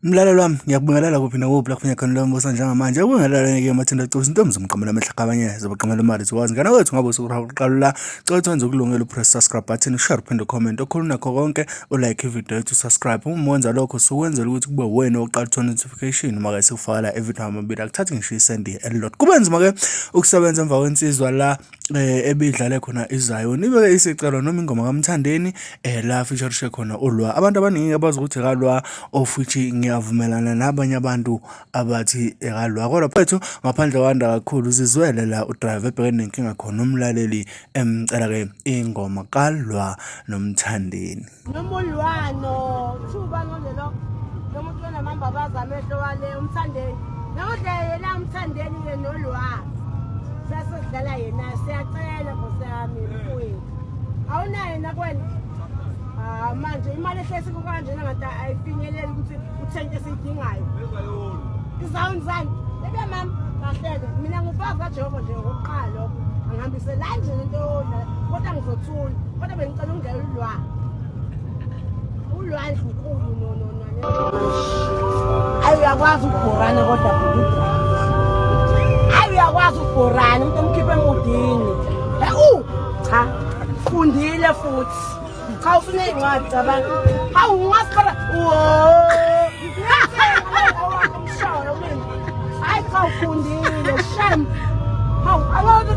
Mlalelo wami ngiyakubingelela kuphi nakuphi la kufanele khona lo mbuso njengamanje ukubingelela-ke mathenda cosi intombi zomqamela amahlakabanye zobuqamela imali zikwazi ngana wethu ngabe usuqala la cela wenze ukulungela upress subscribe button ushare uphinde comment okhulu nakho konke ulike ivideo yethu subscribe uma wenza lokho sukwenzela ukuthi kube wena oqala uthola notification uma ke sikufaka la evideo amabili akuthathi ngisho isend elilot kube nzima ke ukusebenza emva kwensizwa la ebidlale khona iZion ibe isicelo noma ingoma kaMthandeni la feature khona ulwa abantu abaningi abazi ukuthi kalwa of which ngiyavumelana nabanye abantu abathi ekalwa kodwa phethu ngaphandle kwanda kakhulu uzizwele la udrive ebhekene nenkinga khona umlaleli emcela ke ingoma kalwa noMthandeni nomulwano thuba ngolelo nomuntu onamamba bazamehlo wale uMthandeni nodle yena uMthandeni ke nolwa sasidlala yena siyacela nkosiyami mfowethu awunayo nakwena manje imali ehlesi kukanjena ngathi ayifinyeleli ukuthi uthenge esiyidingayo izawuni zami ebe mama kahleke mina ngufazi kaJehova nje ngokuqala lokho angihambise la nje into yodla kodwa ngizothula kodwa bengicela ungena ulwandle unkulu ayi uyakwazi ukubhorana kodwa bhulidra ayi uyakwazi ukubhorana umuntu omkhiphe emudini cha fundile futhi cha ufuna incwadi cabanga hawu ungasikhala hayi cha ufundile shem hawu awuthi